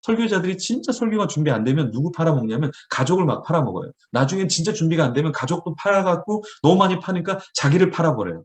설교자들이 진짜 설교가 준비 안 되면 누구 팔아먹냐면 가족을 막 팔아먹어요. 나중엔 진짜 준비가 안 되면 가족도 팔아갖고 너무 많이 파니까 자기를 팔아버려요.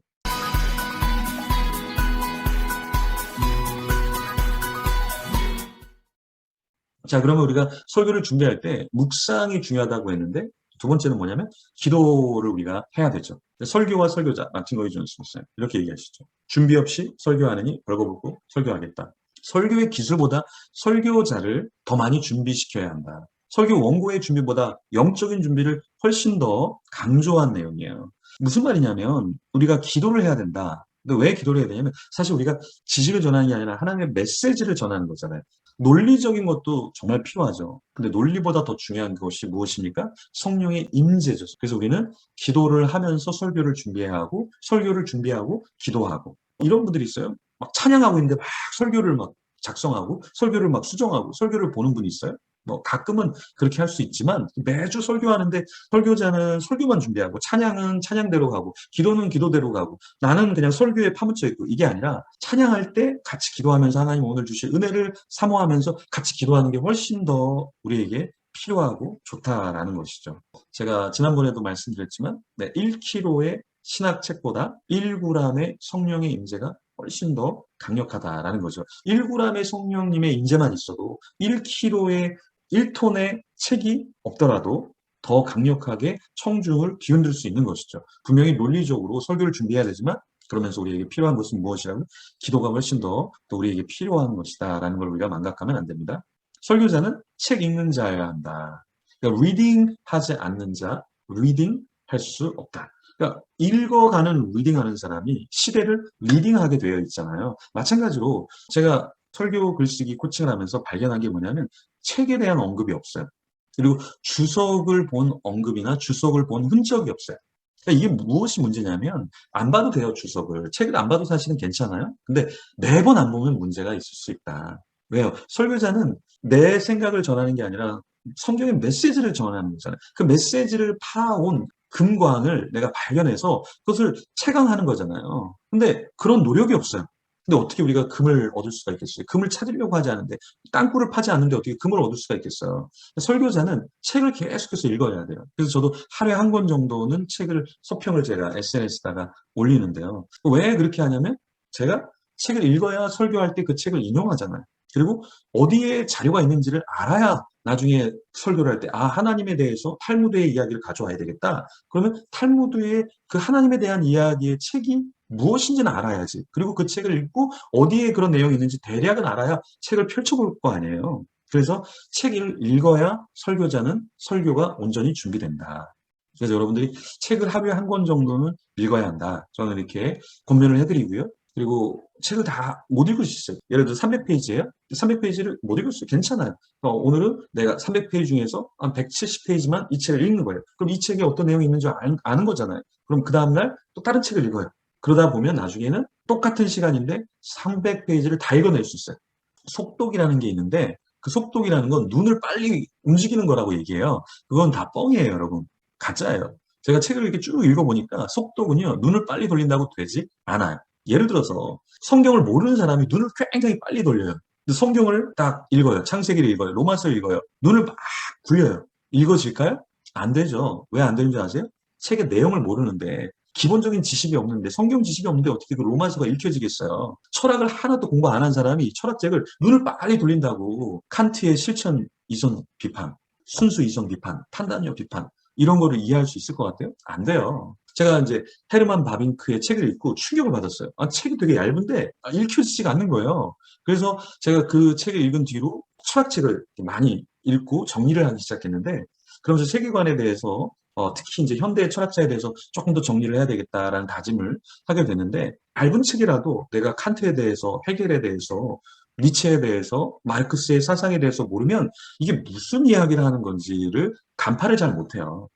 자, 그러면 우리가 설교를 준비할 때 묵상이 중요하다고 했는데 두 번째는 뭐냐면 기도를 우리가 해야 되죠. 설교와 설교자, 마틴 로이 존스 목사님 이렇게 얘기하시죠. 준비 없이 설교하느니 벌거벗고 설교하겠다. 설교의 기술보다 설교자를 더 많이 준비시켜야 한다. 설교 원고의 준비보다 영적인 준비를 훨씬 더 강조한 내용이에요. 무슨 말이냐면 우리가 기도를 해야 된다. 근데 왜 기도를 해야 되냐면 사실 우리가 지식을 전하는 게 아니라 하나님의 메시지를 전하는 거잖아요. 논리적인 것도 정말 필요하죠. 근데 논리보다 더 중요한 것이 무엇입니까? 성령의 임재죠. 그래서 우리는 기도를 하면서 설교를 준비해야 하고, 설교를 준비하고, 기도하고. 이런 분들이 있어요. 막 찬양하고 있는데 막 설교를 막 작성하고, 설교를 막 수정하고, 설교를 보는 분이 있어요. 뭐 가끔은 그렇게 할 수 있지만 매주 설교하는데 설교자는 설교만 준비하고 찬양은 찬양대로 가고 기도는 기도대로 가고 나는 그냥 설교에 파묻혀 있고 이게 아니라 찬양할 때 같이 기도하면서 하나님 오늘 주실 은혜를 사모하면서 같이 기도하는 게 훨씬 더 우리에게 필요하고 좋다라는 것이죠. 제가 지난번에도 말씀드렸지만 1kg의 신학책보다 1g의 성령의 임재가 훨씬 더 강력하다라는 거죠. 1g의 성령님의 임재만 있어도 1kg의 1톤의 책이 없더라도 더 강력하게 청중을 뒤흔들 수 있는 것이죠. 분명히 논리적으로 설교를 준비해야 되지만 그러면서 우리에게 필요한 것은 무엇이라면 기도가 훨씬 더 또 우리에게 필요한 것이다라는 걸 우리가 망각하면 안 됩니다. 설교자는 책 읽는 자여야 한다. 그러니까 리딩 하지 않는 자, 리딩 할 수 없다. 그러니까 읽어가는 리딩하는 사람이 시대를 리딩하게 되어 있잖아요. 마찬가지로 제가 설교 글쓰기 코칭을 하면서 발견한 게 뭐냐면 책에 대한 언급이 없어요. 그리고 주석을 본 언급이나 주석을 본 흔적이 없어요. 그러니까 이게 무엇이 문제냐면 안 봐도 돼요, 주석을. 책을 안 봐도 사실은 괜찮아요. 근데 매번 안 보면 문제가 있을 수 있다. 왜요? 설교자는 내 생각을 전하는 게 아니라 성경의 메시지를 전하는 거잖아요. 그 메시지를 파온 금광을 내가 발견해서 그것을 채광하는 거잖아요. 근데 그런 노력이 없어요. 근데 어떻게 우리가 금을 얻을 수가 있겠어요? 금을 찾으려고 하지 않는데 땅굴을 파지 않는데 어떻게 금을 얻을 수가 있겠어요? 설교자는 책을 계속해서 읽어야 돼요. 그래서 저도 하루에 한 권 정도는 책을 서평을 제가 SNS에다가 올리는데요. 왜 그렇게 하냐면 제가 책을 읽어야 설교할 때 그 책을 인용하잖아요. 그리고 어디에 자료가 있는지를 알아야 나중에 설교를 할 때, 아, 하나님에 대해서 탈무드의 이야기를 가져와야 되겠다. 그러면 탈무드의 그 하나님에 대한 이야기의 책이 무엇인지는 알아야지. 그리고 그 책을 읽고 어디에 그런 내용이 있는지 대략은 알아야 책을 펼쳐볼 거 아니에요. 그래서 책을 읽어야 설교자는 설교가 온전히 준비된다. 그래서 여러분들이 책을 하루에 한 권 정도는 읽어야 한다. 저는 이렇게 권면을 해드리고요. 그리고 책을 다 못 읽을 수 있어요. 예를 들어 300페이지예요. 300페이지를 못 읽을 수 있어요. 괜찮아요. 오늘은 내가 300페이지 중에서 한 170페이지만 이 책을 읽는 거예요. 그럼 이 책에 어떤 내용이 있는지 아는 거잖아요. 그럼 그 다음날 또 다른 책을 읽어요. 그러다 보면 나중에는 똑같은 시간인데 300페이지를 다 읽어낼 수 있어요. 속독이라는 게 있는데 그 속독이라는 건 눈을 빨리 움직이는 거라고 얘기해요. 그건 다 뻥이에요, 여러분. 가짜예요. 제가 책을 이렇게 쭉 읽어보니까 속독은요, 눈을 빨리 돌린다고 되지 않아요. 예를 들어서 성경을 모르는 사람이 눈을 굉장히 빨리 돌려요. 근데 성경을 딱 읽어요. 창세기를 읽어요. 로마서를 읽어요. 눈을 막 굴려요. 읽어질까요? 안 되죠. 왜 안 되는지 아세요? 책의 내용을 모르는데 기본적인 지식이 없는데 성경 지식이 없는데 어떻게 그 로마서가 읽혀지겠어요? 철학을 하나도 공부 안 한 사람이 철학책을 눈을 빨리 돌린다고 칸트의 실천 이성 비판, 순수 이성 비판, 판단력 비판 이런 거를 이해할 수 있을 것 같아요? 안 돼요. 제가 이제 헤르만 바빙크의 책을 읽고 충격을 받았어요. 아, 책이 되게 얇은데 읽혀지지가 않는 거예요. 그래서 제가 그 책을 읽은 뒤로 철학책을 많이 읽고 정리를 하기 시작했는데 그러면서 세계관에 대해서 특히 이제 현대 철학자에 대해서 조금 더 정리를 해야 되겠다라는 다짐을 하게 됐는데 얇은 책이라도 내가 칸트에 대해서 헤겔에 대해서 니체에 대해서 마르크스의 사상에 대해서 모르면 이게 무슨 이야기를 하는 건지를 간파를 잘 못해요.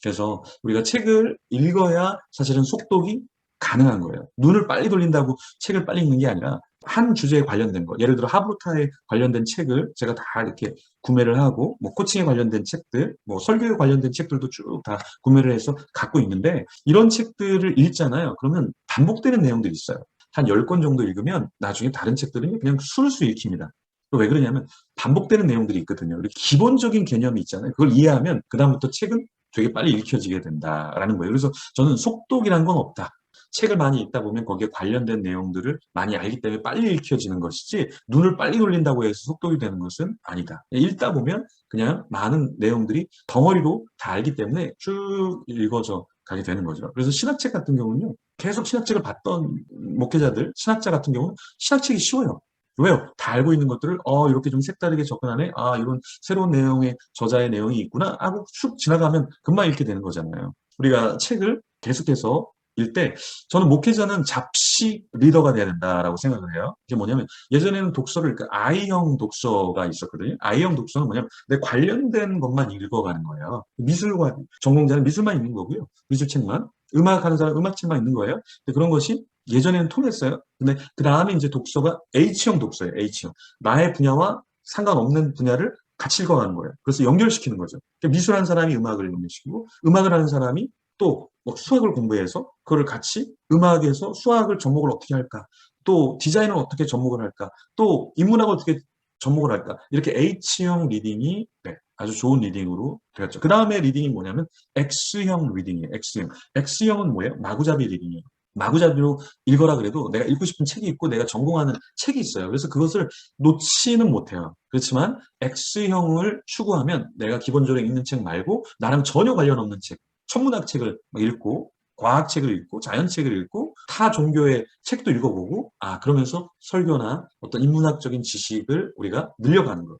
그래서 우리가 책을 읽어야 사실은 속독이 가능한 거예요. 눈을 빨리 돌린다고 책을 빨리 읽는 게 아니라 한 주제에 관련된 거, 예를 들어 하브루타에 관련된 책을 제가 다 이렇게 구매를 하고, 뭐 코칭에 관련된 책들, 뭐 설교에 관련된 책들도 쭉 다 구매를 해서 갖고 있는데 이런 책들을 읽잖아요. 그러면 반복되는 내용들이 있어요. 한 10권 정도 읽으면 나중에 다른 책들은 그냥 술술 읽힙니다. 왜 그러냐면 반복되는 내용들이 있거든요. 이렇게 기본적인 개념이 있잖아요. 그걸 이해하면 그다음부터 책은 되게 빨리 읽혀지게 된다라는 거예요. 그래서 저는 속독이란 건 없다. 책을 많이 읽다 보면 거기에 관련된 내용들을 많이 알기 때문에 빨리 읽혀지는 것이지 눈을 빨리 돌린다고 해서 속독이 되는 것은 아니다. 읽다 보면 그냥 많은 내용들이 덩어리로 다 알기 때문에 쭉 읽어져 가게 되는 거죠. 그래서 신학책 같은 경우는요. 계속 신학책을 봤던 목회자들, 신학자 같은 경우는 신학책이 쉬워요. 왜요? 다 알고 있는 것들을 이렇게 좀 색다르게 접근하네. 아, 이런 새로운 내용의 저자의 내용이 있구나 하고 쑥 지나가면 금방 읽게 되는 거잖아요. 우리가 책을 계속해서 읽 때 저는 목회자는 잡식 리더가 돼야 된다라고 생각을 해요. 이게 뭐냐면 예전에는 독서를 I형 독서가 있었거든요. I형 독서는 뭐냐면 내 관련된 것만 읽어가는 거예요. 미술과 전공자는 미술만 읽는 거고요. 미술책만. 음악하는 사람 음악책만 읽는 거예요. 근데 그런 것이 예전에는 통했어요. 근데 그 다음에 이제 독서가 H형 독서예요. H형. 나의 분야와 상관없는 분야를 같이 읽어가는 거예요. 그래서 연결시키는 거죠. 그러니까 미술하는 사람이 음악을 연결시키고 음악을 하는 사람이 또 수학을 공부해서 그걸 같이 음악에서 수학을 접목을 어떻게 할까? 또 디자인을 어떻게 접목을 할까? 또 인문학을 어떻게 접목을 할까? 이렇게 H형 리딩이 네, 아주 좋은 리딩으로 되었죠. 그 다음에 리딩이 뭐냐면 X형 리딩이에요. X형. X형은 뭐예요? 마구잡이 리딩이에요. 마구잡이로 읽어라 그래도 내가 읽고 싶은 책이 있고 내가 전공하는 책이 있어요. 그래서 그것을 놓지는 못해요. 그렇지만 X형을 추구하면 내가 기본적으로 읽는 책 말고 나랑 전혀 관련 없는 책, 천문학 책을 읽고 과학책을 읽고 자연책을 읽고 타 종교의 책도 읽어보고 그러면서 설교나 어떤 인문학적인 지식을 우리가 늘려가는 것.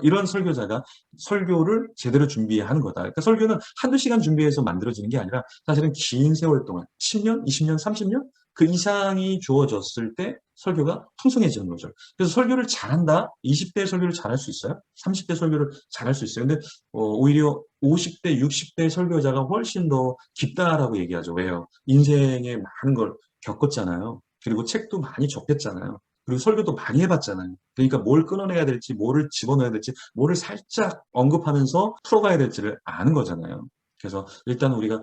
이런 설교자가 설교를 제대로 준비하는 거다. 그러니까 설교는 한두 시간 준비해서 만들어지는 게 아니라 사실은 긴 세월 동안 10년, 20년, 30년 그 이상이 주어졌을 때 설교가 풍성해지는 거죠. 그래서 설교를 잘한다? 20대 설교를 잘할 수 있어요? 30대 설교를 잘할 수 있어요. 근데 오히려 50대, 60대 설교자가 훨씬 더 깊다라고 얘기하죠. 왜요? 인생에 많은 걸 겪었잖아요. 그리고 책도 많이 접했잖아요. 그리고 설교도 많이 해봤잖아요. 그러니까 뭘 끊어내야 될지, 뭐를 집어넣어야 될지, 뭐를 살짝 언급하면서 풀어가야 될지를 아는 거잖아요. 그래서 일단 우리가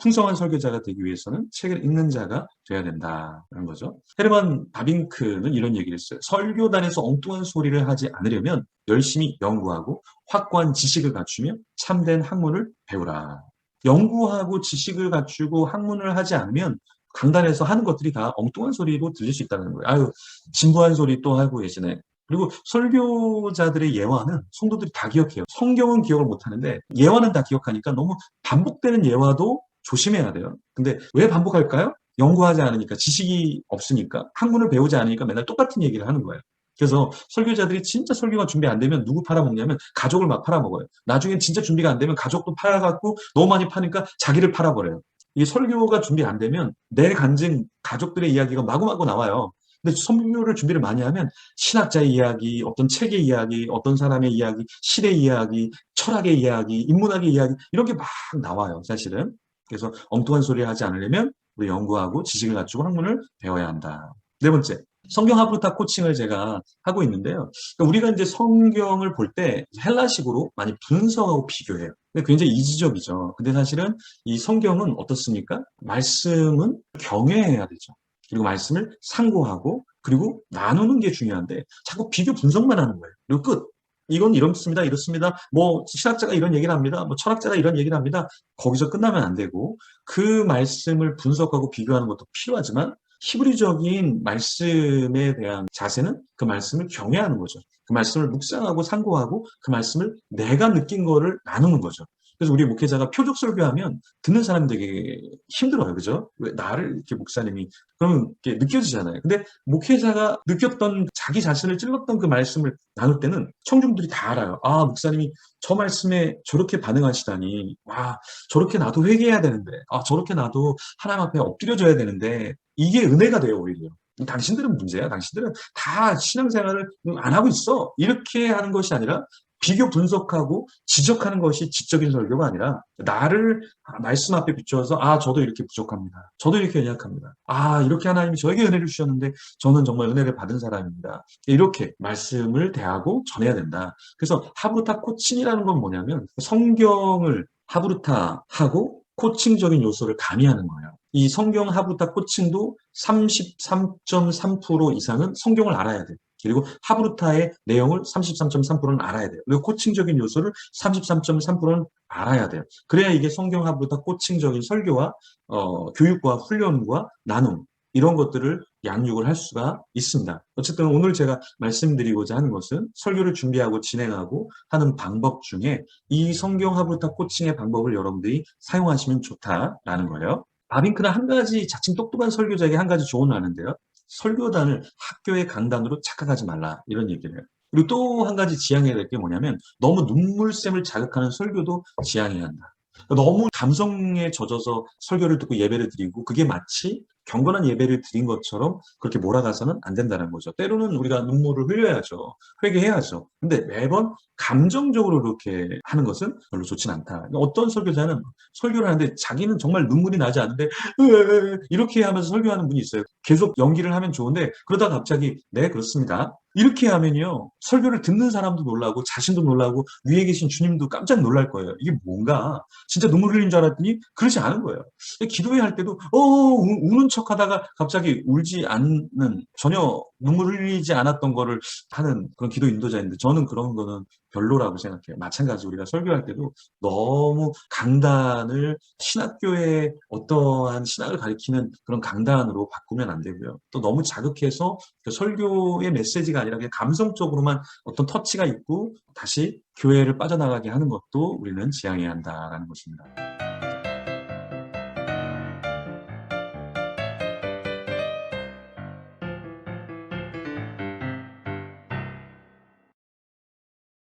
풍성한 설교자가 되기 위해서는 책을 읽는 자가 돼야 된다는 거죠. 헤르만 바빙크는 이런 얘기를 했어요. 설교단에서 엉뚱한 소리를 하지 않으려면 열심히 연구하고 확고한 지식을 갖추며 참된 학문을 배우라. 연구하고 지식을 갖추고 학문을 하지 않으면 강단에서 하는 것들이 다 엉뚱한 소리로 들릴 수 있다는 거예요. 아유, 진부한 소리 또 하고 계시네. 그리고 설교자들의 예화는 성도들이 다 기억해요. 성경은 기억을 못하는데 예화는 다 기억하니까 너무 반복되는 예화도 조심해야 돼요. 근데 왜 반복할까요? 연구하지 않으니까, 지식이 없으니까, 학문을 배우지 않으니까 맨날 똑같은 얘기를 하는 거예요. 그래서 설교자들이 진짜 설교가 준비 안 되면 누구 팔아먹냐면 가족을 막 팔아먹어요. 나중에 진짜 준비가 안 되면 가족도 팔아갖고 너무 많이 파니까 자기를 팔아버려요. 이 설교가 준비 안 되면 내 간증, 가족들의 이야기가 마구마구 나와요. 근데 설교를 준비를 많이 하면 신학자의 이야기, 어떤 책의 이야기, 어떤 사람의 이야기, 시의 이야기, 철학의 이야기, 인문학의 이야기 이런 게 막 나와요, 사실은. 그래서 엉뚱한 소리 하지 않으려면 우리 연구하고 지식을 갖추고 학문을 배워야 한다. 네 번째, 성경 하브루타 코칭을 제가 하고 있는데요. 그러니까 우리가 이제 성경을 볼 때 헬라식으로 많이 분석하고 비교해요. 근데 굉장히 이지적이죠. 근데 사실은 이 성경은 어떻습니까? 말씀은 경외해야 되죠. 그리고 말씀을 상고하고 그리고 나누는 게 중요한데 자꾸 비교 분석만 하는 거예요. 그리고 끝. 이건 이렇습니다. 이렇습니다. 뭐 신학자가 이런 얘기를 합니다. 뭐 철학자가 이런 얘기를 합니다. 거기서 끝나면 안 되고 그 말씀을 분석하고 비교하는 것도 필요하지만 히브리적인 말씀에 대한 자세는 그 말씀을 경외하는 거죠. 그 말씀을 묵상하고 상고하고 그 말씀을 내가 느낀 거를 나누는 거죠. 그래서 우리 목회자가 표적 설교하면 듣는 사람 되게 힘들어요. 그죠? 왜 나를 이렇게 목사님이 그러면 이렇게 느껴지잖아요. 근데 목회자가 느꼈던 자기 자신을 찔렀던 그 말씀을 나눌 때는 청중들이 다 알아요. 아, 목사님이 저 말씀에 저렇게 반응하시다니. 와, 저렇게 나도 회개해야 되는데. 아, 저렇게 나도 하나님 앞에 엎드려져야 되는데. 이게 은혜가 돼요, 오히려. 당신들은 문제야. 당신들은 다 신앙생활을 안 하고 있어. 이렇게 하는 것이 아니라 비교 분석하고 지적하는 것이 지적인 설교가 아니라 나를 말씀 앞에 비추어서 저도 이렇게 부족합니다. 저도 이렇게 연약합니다. 이렇게 하나님이 저에게 은혜를 주셨는데 저는 정말 은혜를 받은 사람입니다. 이렇게 말씀을 대하고 전해야 된다. 그래서 하브루타 코칭이라는 건 뭐냐면 성경을 하브루타하고 코칭적인 요소를 가미하는 거예요. 이 성경 하브루타 코칭도 33.3% 이상은 성경을 알아야 돼. 그리고 하브루타의 내용을 33.3%는 알아야 돼요. 그리고 코칭적인 요소를 33.3%는 알아야 돼요. 그래야 이게 성경 하브루타 코칭적인 설교와 교육과 훈련과 나눔 이런 것들을 양육을 할 수가 있습니다. 어쨌든 오늘 제가 말씀드리고자 하는 것은 설교를 준비하고 진행하고 하는 방법 중에 이 성경 하브루타 코칭의 방법을 여러분들이 사용하시면 좋다라는 거예요. 바빙크는 한 가지 자칭 똑똑한 설교자에게 한 가지 조언을 하는데요. 설교단을 학교의 강단으로 착각하지 말라 이런 얘기를 해요. 그리고 또 한 가지 지양해야 될 게 뭐냐면 너무 눈물샘을 자극하는 설교도 지양해야 한다. 너무 감성에 젖어서 설교를 듣고 예배를 드리고 그게 마치 경건한 예배를 드린 것처럼 그렇게 몰아가서는 안 된다는 거죠. 때로는 우리가 눈물을 흘려야죠. 회개해야죠. 근데 매번 감정적으로 그렇게 하는 것은 별로 좋진 않다. 어떤 설교자는 설교를 하는데 자기는 정말 눈물이 나지 않는데 이렇게 하면서 설교하는 분이 있어요. 계속 연기를 하면 좋은데 그러다가 갑자기 네 그렇습니다. 이렇게 하면요. 설교를 듣는 사람도 놀라고 자신도 놀라고 위에 계신 주님도 깜짝 놀랄 거예요. 이게 뭔가 진짜 눈물 흘린 줄 알았더니 그렇지 않은 거예요. 기도회 할 때도 우는 척하다가 갑자기 울지 않는 전혀 눈물 흘리지 않았던 거를 하는 그런 기도 인도자인데 저는 그런 거는 별로라고 생각해요. 마찬가지로 우리가 설교할 때도 너무 강단을 신학교의 어떠한 신학을 가리키는 그런 강단으로 바꾸면 안 되고요. 또 너무 자극해서 그 설교의 메시지가 아니라 그냥 감성적으로만 어떤 터치가 있고 다시 교회를 빠져나가게 하는 것도 우리는 지양해야 한다라는 것입니다.